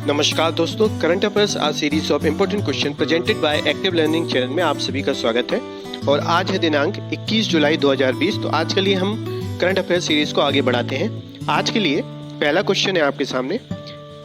नमस्कार दोस्तों, current affairs आज series of important question presented by active learning channel में आप सभी का स्वागत है। और आज है दिनांक 21 जुलाई 2020। तो आज के लिए हम करंट अफेयर सीरीज को आगे बढ़ाते हैं। आज के लिए पहला क्वेश्चन है आपके सामने,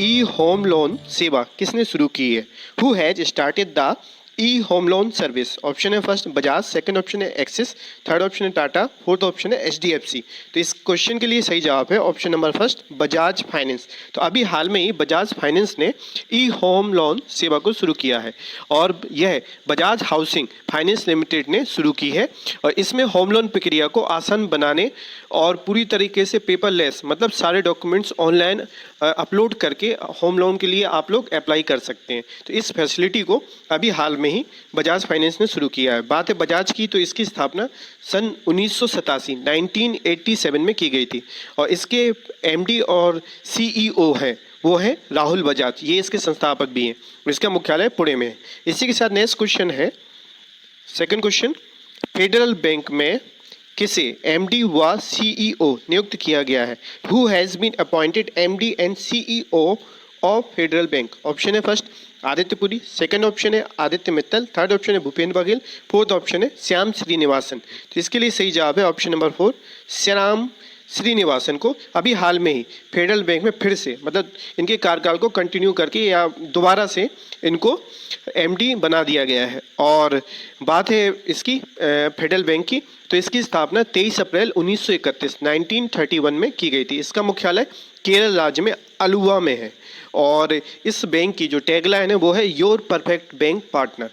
ई होम लोन सेवा किसने शुरू की है? Who has started the E home loan service? Option है फर्स्ट बजाज, सेकंड ऑप्शन है एक्सिस, थर्ड ऑप्शन है टाटा, फोर्थ ऑप्शन है एचडीएफसी। तो इस क्वेश्चन के लिए सही जवाब है option number first Bajaj finance. तो अभी हाल में ही बजाज फाइनेंस ने ई होम लोन सेवा को शुरू किया है और यह बजाज हाउसिंग फाइनेंस लिमिटेड ने शुरू की है। और इसमें होम लोन प्रक्रिया को आसान बनाने और पूरी तरीके से पेपरलेस, मतलब सारे डॉक्यूमेंट्स ऑनलाइन अपलोड करके होम लोन के लिए आप लोग अप्लाई कर सकते हैं। तो इस फैसिलिटी को अभी हाल में ही बजाज फाइनेंस ने शुरू किया है। बात है बजाज की, तो इसकी स्थापना सन 1987 में की गई थी और इसके एमडी और सीईओ हैं वो है राहुल बजाज, ये इसके संस्थापक भी हैं। इसका मुख्यालय पुणे में है। इसी के साथ नेक्स्ट क्वेश्चन है, सेकंड क्वेश्चन, फेडरल बैंक में किसे एमडी व सीईओ नियुक्त किया गया है? Who has been appointed MD and CEO of Federal Bank? Option है first Aditya Puri, second option है आदित्य मित्तल, थर्ड ऑप्शन है भूपेंद्र बघेल, फोर्थ ऑप्शन है श्याम श्रीनिवासन। तो इसके लिए सही जवाब है ऑप्शन नंबर 4 श्याम श्रीनिवासन को अभी हाल में ही फेडरल बैंक में फिर से, मतलब इनके कार्यकाल को कंटिन्यू करके या दोबारा से इनको एमडी बना दिया गया है। और बात है इसकी फेडरल बैंक की, तो इसकी स्थापना 23 अप्रैल 1931 में की गई थी। इसका मुख्यालय केरल राज्य में अलुवा में है और इस बैंक की जो टैगलाइन है वो है योर परफेक्ट बैंक पार्टनर।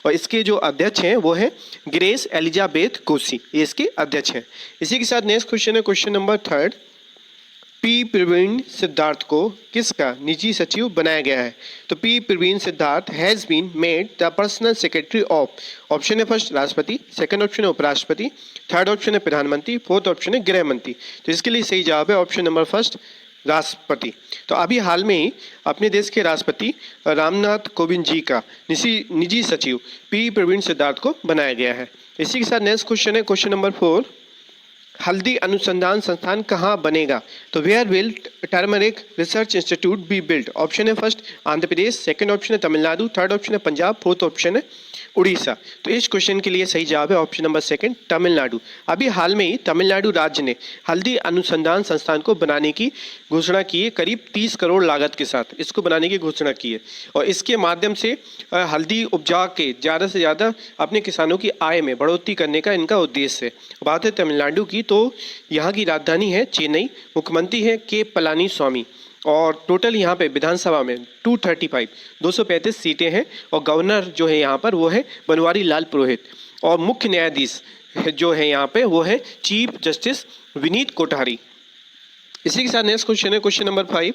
और इसके जो अध्यक्ष हैं वो है ग्रेस एलिजाबेथ कोसी, ये इसके अध्यक्ष हैं। इसी के साथ नेक्स्ट क्वेश्चन है question number 3, P Praveen Siddharth को किसका निजी सचिव बनाया गया है? तो P Praveen Siddharth has been made the personal secretary of, option है फर्स्ट राष्ट्रपति, सेकंड ऑप्शन है उपराष्ट्रपति, थर्ड ऑप्शन है प्रधानमंत्री, फोर्थ ऑप्शन है गृह मंत्री। तो इसके लिए सही जवाब है ऑप्शन नंबर फर्स्ट राष्ट्रपति। तो अभी हाल में ही अपने देश के राष्ट्रपति रामनाथ कोविंद जी का निजी सचिव पी प्रवीण सिद्धार्थ को बनाया गया है। इसी के साथ नेक्स्ट क्वेश्चन है क्वेश्चन नंबर 4, हल्दी अनुसंधान संस्थान कहाँ बनेगा? तो where will turmeric research institute be built? Option है first Andhra Pradesh, second option है तमिलनाडु, थर्ड ऑप्शन है पंजाब, फोर्थ ऑप्शन है उड़ीसा। तो इस क्वेश्चन के लिए सही जवाब है ऑप्शन नंबर सेकंड तमिलनाडु। अभी हाल में ही तमिलनाडु राज्य ने हल्दी अनुसंधान संस्थान को बनाने की घोषणा की है, करीब 30 करोड़ लागत के साथ इसको बनाने की घोषणा की है। और इसके माध्यम से हल्दी उपजा के ज़्यादा से ज़्यादा अपने किसानों की आय में बढ़ोतरी करने का इनका उद्देश्य है। बात है तमिलनाडु की, तो यहाँ की राजधानी है चेन्नई, मुख्यमंत्री है के पलानी स्वामी और टोटल यहाँ पे विधानसभा में 235 सीटें हैं और गवर्नर जो है यहाँ पर वो है बनवारी लाल पुरोहित और मुख्य न्यायाधीश जो है यहाँ पे वो है चीफ जस्टिस विनीत कोठारी। इसी के साथ नेक्स्ट क्वेश्चन है क्वेश्चन नंबर 5,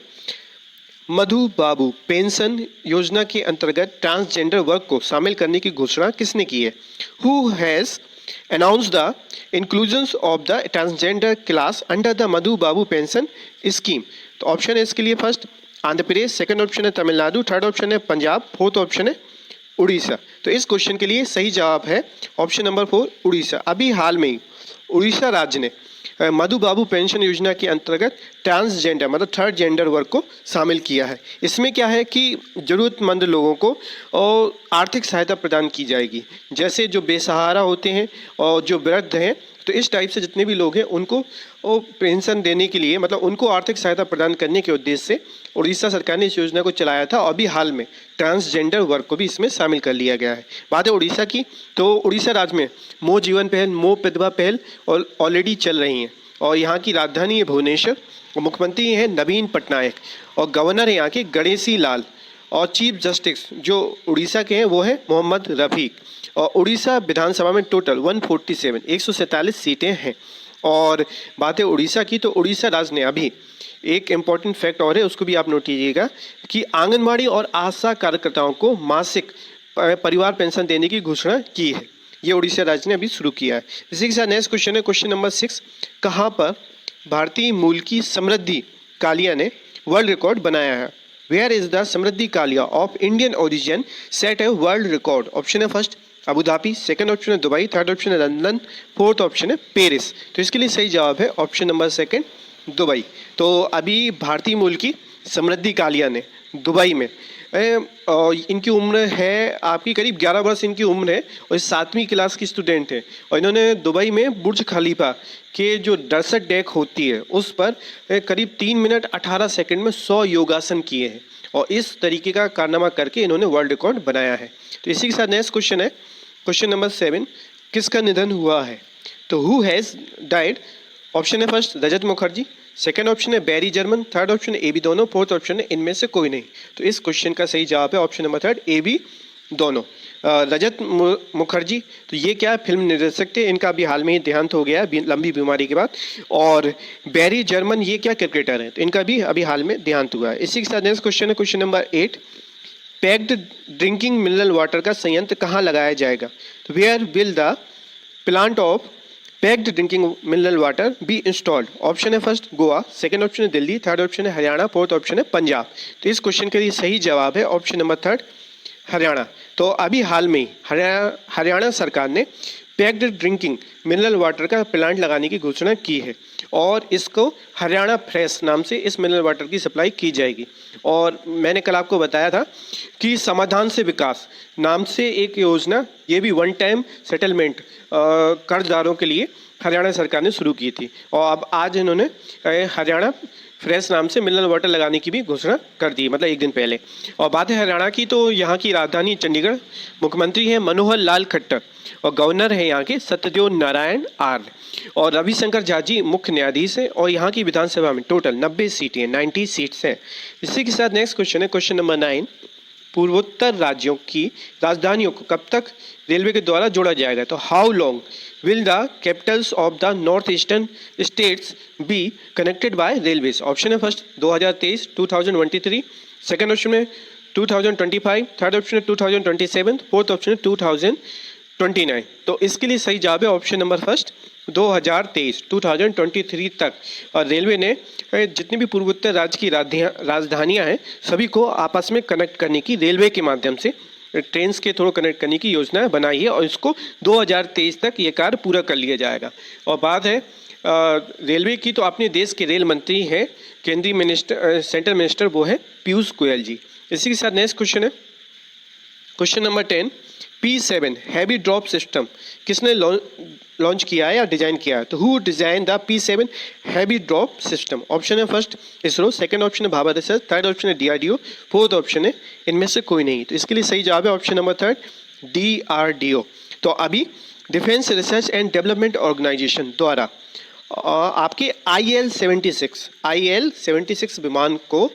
मधु बाबू पेंशन योजना के अंतर्गत ट्रांसजेंडर वर्ग को शामिल करने की घोषणा किसने की है? Who has announced the inclusion of the transgender class under the Madhu Babu pension scheme? तो ऑप्शन है इसके लिए first Andhra Pradesh, second option है तमिलनाडु, थर्ड ऑप्शन है पंजाब, फोर्थ ऑप्शन है उड़ीसा। तो इस क्वेश्चन के लिए सही जवाब है ऑप्शन नंबर 4 उड़ीसा। अभी हाल में ही उड़ीसा राज्य ने मधु बाबू पेंशन योजना के अंतर्गत ट्रांसजेंडर मतलब थर्ड जेंडर वर्ग को शामिल किया है। इसमें क्या है कि ज़रूरतमंद लोगों को और आर्थिक सहायता प्रदान की जाएगी, जैसे जो बेसहारा होते हैं और जो वृद्ध हैं, तो इस टाइप से जितने भी लोग हैं उनको पेंशन देने के लिए, मतलब उनको आर्थिक सहायता प्रदान करने के उद्देश्य से उड़ीसा सरकार ने इस योजना को चलाया था। और अभी हाल में ट्रांसजेंडर वर्ग को भी इसमें शामिल कर लिया गया है। बात है उड़ीसा की, तो उड़ीसा राज्य में मो जीवन पहल, मो विधवा पहल और ऑलरेडी चल रही हैं और यहाँ की राजधानी है भुवनेश्वर और मुख्यमंत्री हैं नवीन पटनायक और गवर्नर है यहाँ के गणेशी लाल और चीफ जस्टिस जो उड़ीसा के हैं वो है मोहम्मद रफ़ीक। और उड़ीसा विधानसभा में टोटल 147 सीटें हैं। और बात है उड़ीसा की, तो उड़ीसा राज्य ने अभी एक इम्पॉर्टेंट फैक्ट और है, उसको भी आप नोट कीजिएगा कि आंगनबाड़ी और आशा कार्यकर्ताओं को मासिक परिवार पेंशन देने की घोषणा की है। ये उड़ीसा राज्य ने अभी शुरू किया है। इसी के साथ नेक्स्ट क्वेश्चन है क्वेश्चन नंबर 6, कहाँ पर भारतीय मूल की समृद्धि कालिया ने वर्ल्ड रिकॉर्ड बनाया है? Where is the Samriddhi Kalia of Indian origin set a world record? Option है first Abu Dhabi, second option है दुबई, थर्ड ऑप्शन है लंदन, फोर्थ ऑप्शन है पेरिस। तो इसके लिए सही जवाब है ऑप्शन नंबर सेकंड, दुबई। तो अभी भारतीय मूल की समृद्धि कालिया ने दुबई में और इनकी उम्र है आपकी करीब 11 वर्ष इनकी उम्र है और 7वीं क्लास की स्टूडेंट है और इन्होंने दुबई में बुर्ज खलीफा के जो दरसत डेक होती है उस पर करीब 3 मिनट 18 सेकंड में 100 योगासन किए हैं और इस तरीके का कारनामा करके इन्होंने वर्ल्ड रिकॉर्ड बनाया है। तो इसी के साथ नेक्स्ट क्वेश्चन है क्वेश्चन नंबर 7, किसका निधन हुआ है? तो हु हैज़ डाइड? ऑप्शन है फर्स्ट रजत मुखर्जी, सेकंड ऑप्शन है बैरी जर्मन, थर्ड ऑप्शन है ए बी दोनों, फोर्थ ऑप्शन है इनमें से कोई नहीं। तो इस क्वेश्चन का सही जवाब है option number third, A B दोनों। रजत मुखर्जी तो ये क्या फिल्म निर्देशक थे, इनका अभी हाल में ही देहांत हो गया है लंबी बीमारी के बाद। और बैरी जर्मन ये क्या क्रिकेटर हैं, तो इनका भी अभी हाल में देहांत हुआ है। इसी के साथ नेक्स्ट क्वेश्चन है question number 8, packed drinking mineral water का संयंत्र कहाँ लगाया जाएगा? तो where will the plant of packed drinking mineral water be installed? Option है फर्स्ट गोवा, सेकंड ऑप्शन है दिल्ली, थर्ड ऑप्शन है हरियाणा, फोर्थ ऑप्शन है पंजाब। तो इस क्वेश्चन के लिए सही जवाब है ऑप्शन नंबर थर्ड, हरियाणा। तो अभी हाल में ही हरियाणा सरकार ने पैक्ड ड्रिंकिंग मिनरल वाटर का प्लांट लगाने की घोषणा की है और इसको हरियाणा फ्रेश नाम से इस मिनरल वाटर की सप्लाई की जाएगी। और मैंने कल आपको बताया था कि समाधान से विकास नाम से एक योजना, ये भी वन टाइम सेटलमेंट कर्जदारों के लिए हरियाणा सरकार ने शुरू की थी और अब आज इन्होंने हरियाणा फ्रेश नाम से मिनरल वाटर लगाने की भी घोषणा कर दी, मतलब एक दिन पहले। और बात है हरियाणा की, तो यहाँ की राजधानी चंडीगढ़, मुख्यमंत्री हैं मनोहर लाल खट्टर और गवर्नर है यहाँ के सत्यदेव नारायण आर्य और रविशंकर झा जी मुख्य न्यायाधीश हैं और यहाँ की विधानसभा में टोटल 90 सीटें हैं, 90 सीट्स हैं। इसी के साथ नेक्स्ट क्वेश्चन है क्वेश्चन नंबर 9, पूर्वोत्तर राज्यों की राजधानियों को कब तक रेलवे के द्वारा जोड़ा जाएगा? तो how long will the Capitals of the north eastern states be connected by railways? Option है फर्स्ट 2023, 2023, सेकंड ऑप्शन है 2025, थर्ड ऑप्शन है 2027, फोर्थ ऑप्शन है 2029। तो इसके लिए सही जवाब है ऑप्शन नंबर फर्स्ट 2023, 2023 तक। और रेलवे ने जितनी भी पूर्वोत्तर राज्य की राजधानियां हैं सभी को आपस में कनेक्ट करने की, रेलवे के माध्यम से ट्रेन्स के थ्रू कनेक्ट करने की योजना बनाई है और इसको 2023 तक ये कार्य पूरा कर लिया जाएगा। और बात है रेलवे की, तो अपने देश के रेल मंत्री हैं केंद्रीय मिनिस्टर, सेंट्रल मिनिस्टर, वो है पीयूष गोयल जी। इसी के साथ नेक्स्ट क्वेश्चन है question number 10, P7 heavy drop system किसने लॉन्च किया है या डिजाइन किया है? तो who design the P7 heavy drop system? Option है फर्स्ट इसरो, सेकंड ऑप्शन है भाभा रिसर्च, थर्ड ऑप्शन है DRDO, फोर्थ ऑप्शन है इनमें से कोई नहीं। तो इसके लिए सही जवाब है ऑप्शन नंबर थर्ड DRDO। तो अभी defence research and development organisation द्वारा आपके IL-76 विमान को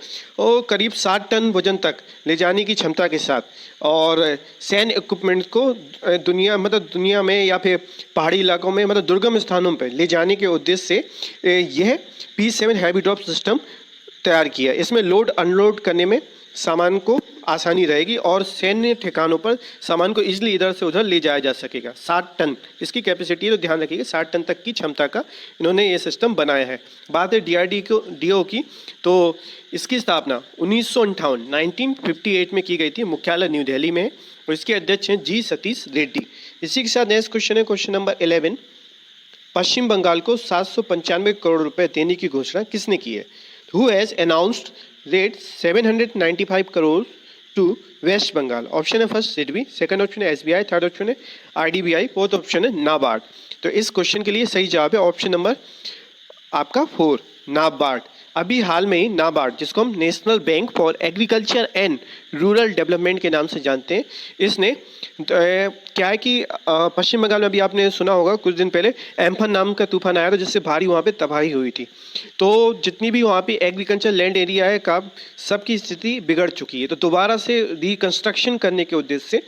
करीब 60 टन वजन तक ले जाने की क्षमता के साथ और सैन्य इक्विपमेंट को दुनिया में या फिर पहाड़ी इलाकों में, मतलब दुर्गम स्थानों पर ले जाने के उद्देश्य से यह P7 हैवी ड्रॉप सिस्टम तैयार किया। इसमें लोड अनलोड करने में सामान को आसानी रहेगी और सैन्य ठिकानों पर सामान को इजीली इधर से उधर ले जाया जा सकेगा। 60 टन इसकी कैपेसिटी, तो ध्यान रखिएगा 60 टन तक की क्षमता का इन्होंने ये सिस्टम बनाया है। बात है DRDO की, तो इसकी स्थापना 1958 में की गई थी, मुख्यालय न्यू दिल्ली में और इसके अध्यक्ष हैं जी सतीश रेड्डी। इसी के साथ नेक्स्ट क्वेश्चन है क्वेश्चन नंबर 11, पश्चिम बंगाल को 795 करोड़ रुपए देने की घोषणा किसने की है? Who has announced rate 795 crore to West Bengal? Option है फर्स्ट सिडबी, सेकंड ऑप्शन है SBI, थर्ड ऑप्शन है IDBI, फोर्थ ऑप्शन है नाबार्ड। तो इस क्वेश्चन के लिए सही जवाब है ऑप्शन नंबर आपका 4 नाबार्ड। अभी हाल में ही नाबार्ड, जिसको हम national bank for agriculture and rural development के नाम से जानते हैं, इसने क्या है कि पश्चिम बंगाल में अभी आपने सुना होगा कुछ दिन पहले एम्फन नाम का तूफान आया था जिससे भारी वहाँ पे तबाही हुई थी। तो जितनी भी वहाँ पे एग्रीकल्चर लैंड एरिया है का सबकी स्थिति बिगड़ चुकी है, तो दोबारा से रिकंस्ट्रक्शन करने के उद्देश्य से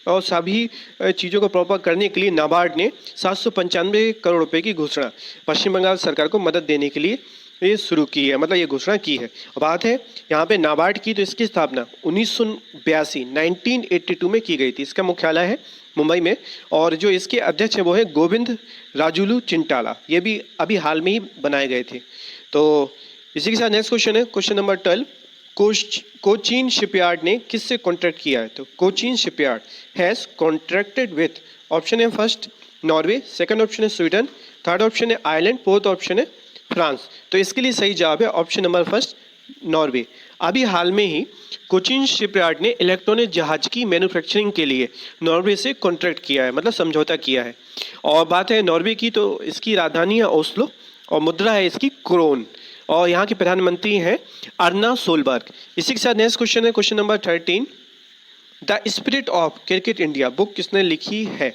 और सभी चीज़ों को प्रॉपर करने के लिए नाबार्ड ने 795 करोड़ रुपए की घोषणा पश्चिम बंगाल सरकार को मदद देने के लिए ये शुरू की है, मतलब ये घोषणा की है। बात है यहाँ पे नाबार्ड की, तो इसकी स्थापना 1982 में की गई थी। इसका मुख्यालय है मुंबई में और जो इसके अध्यक्ष हैं वो है गोविंद राजुलू चिंटाला, ये भी अभी हाल में ही बनाए गए थे। तो इसी के साथ नेक्स्ट क्वेश्चन है क्वेश्चन नंबर 12, कोचीन शिपयार्ड ने किससे कॉन्ट्रैक्ट किया है? तो Cochin shipyard has contracted with, option है फर्स्ट नॉर्वे, सेकंड ऑप्शन है स्वीडन, थर्ड ऑप्शन है आयरलैंड, फोर्थ ऑप्शन है फ्रांस। तो इसके लिए सही जवाब है ऑप्शन नंबर फर्स्ट नॉर्वे। अभी हाल में ही कोचीन शिपयार्ड ने इलेक्ट्रॉनिक जहाज की मैन्युफैक्चरिंग के लिए नॉर्वे से कॉन्ट्रैक्ट किया है, मतलब समझौता किया है। और बात है नॉर्वे की, तो इसकी राजधानी है ओस्लो और मुद्रा है इसकी क्रोन, और यहाँ के प्रधानमंत्री हैं अर्ना सोलबर्ग। इसी के साथ नेक्स्ट क्वेश्चन है question number 13, the spirit of cricket India book किसने लिखी है?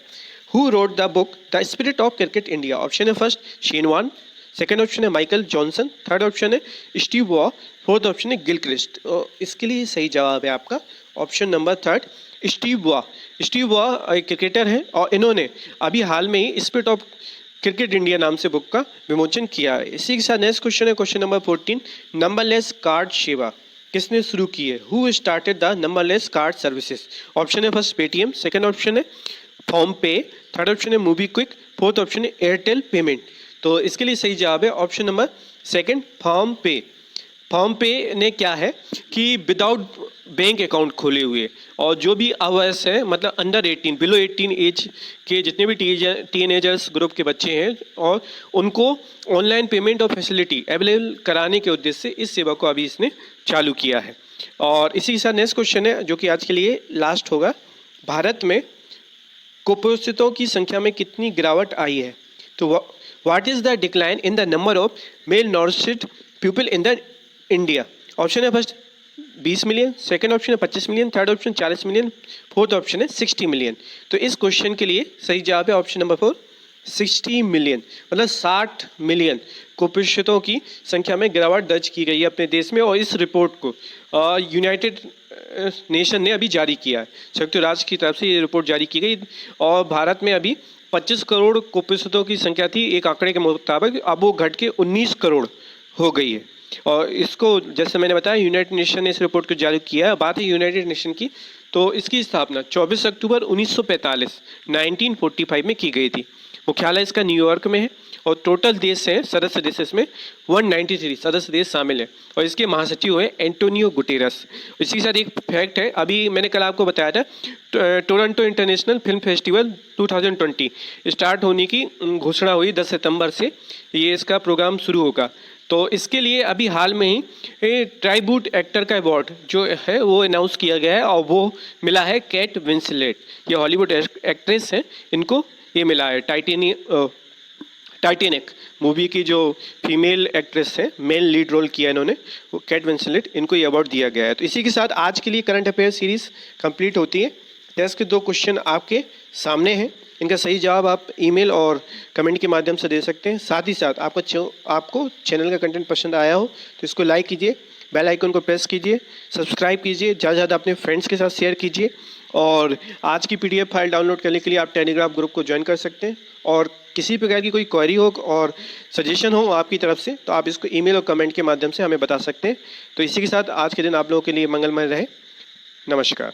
Who wrote the book the spirit of cricket India? Option है first Shane Warne, second option है माइकल जॉनसन, थर्ड ऑप्शन है स्टीव वॉ, फोर्थ ऑप्शन है Gilchrist. इसके लिए सही जवाब है आपका option number third Steve Waugh. Steve Waugh एक क्रिकेटर हैं और इन्होंने अभी हाल में ही स्पिरिट ऑफ क्रिकेट इंडिया नाम से बुक का विमोचन किया है। इसी के साथ नेक्स्ट क्वेश्चन है क्वेश्चन नंबर 14, नंबरलेस कार्ड सेवा किसने शुरू की है? Who started the numberless card services? Option है फर्स्ट पेटीएम, सेकंड ऑप्शन है फॉर्म पे, थर्ड ऑप्शन है मूवी क्विक, फोर्थ ऑप्शन है एयरटेल पेमेंट। तो इसके लिए सही जवाब है ऑप्शन नंबर सेकंड फॉर्म पे। फॉर्म पे ने क्या है कि विदाउट बैंक अकाउंट खोले हुए और जो भी अवयस है, मतलब अंडर 18 बिलो 18 एज के जितने भी टीनेजर्स ग्रुप के बच्चे हैं, और उनको ऑनलाइन पेमेंट और फैसिलिटी अवेलेबल कराने के उद्देश्य से इस सेवा को अभी इसने चालू किया है। और इसी के साथ नेक्स्ट क्वेश्चन है जो कि आज के लिए लास्ट होगा, भारत में कुपोषितों की संख्या में कितनी गिरावट आई है? तो what is the decline in the number of malnourished people in the India? Option है फर्स्ट 20 मिलियन, सेकंड ऑप्शन है 25 million, third option 40 million, fourth option है 60 मिलियन। तो इस क्वेश्चन के लिए सही जवाब है ऑप्शन नंबर 4 60 मिलियन, मतलब 60 मिलियन कुपोषितों की संख्या में गिरावट दर्ज की गई है अपने देश में। और इस रिपोर्ट को यूनाइटेड नेशन ने अभी जारी किया है, संयुक्त राष्ट्र की तरफ से ये रिपोर्ट जारी की गई। और भारत में अभी 25 करोड़ कुपोषितों की संख्या थी एक आंकड़े के मुताबिक, अब वो घट के 19 करोड़ हो गई है। और इसको जैसे मैंने बताया यूनाइटेड नेशन ने इस रिपोर्ट को जारी किया है। बात है यूनाइटेड नेशन की, तो इसकी स्थापना 24 अक्टूबर 1945 1945 में की गई थी। मुख्यालय इसका न्यूयॉर्क में है और टोटल देश है सदस्य देश इसमें 193 सदस्य देश शामिल है और इसके महासचिव हैं एंटोनियो गुटेरस। इसी के साथ एक फैक्ट है, अभी मैंने कल आपको बताया था Toronto international film festival 2020 start होने की घोषणा हुई 10 सितंबर से ये इसका प्रोग्राम शुरू होगा। तो इसके लिए अभी हाल में ही ट्राइब्यूट एक्टर का अवार्ड जो है वो अनाउंस किया गया है और वो मिला है केट विंसलेट, ये हॉलीवुड एक्ट्रेस हैं, इनको ये मिला है। टाइटैनिक मूवी की जो फीमेल एक्ट्रेस है, मेल लीड रोल किया इन्होंने, वो केट विंसलेट, इनको ये अवार्ड दिया गया है। तो इसी के साथ आज के लिए करंट अफेयर सीरीज कंप्लीट होती है। टेस्ट के 2 क्वेश्चन आपके सामने हैं, इनका सही जवाब आप ईमेल और कमेंट के माध्यम से दे सकते हैं। साथ ही साथ आपको चैनल का कंटेंट पसंद आया हो तो इसको लाइक कीजिए, बेल आइकन को प्रेस कीजिए, सब्सक्राइब कीजिए, ज़्यादा से ज़्यादा अपने फ्रेंड्स के साथ शेयर कीजिए। और आज की PDF फाइल डाउनलोड करने के लिए आप टेलीग्राम ग्रुप को ज्वाइन कर सकते हैं। और किसी प्रकार की कोई क्वेरी हो और सजेशन हो आपकी तरफ से तो आप इसको ईमेल और कमेंट के माध्यम से हमें बता सकते हैं। तो इसी के साथ आज के दिन आप लोगों के लिए मंगलमय रहे। नमस्कार।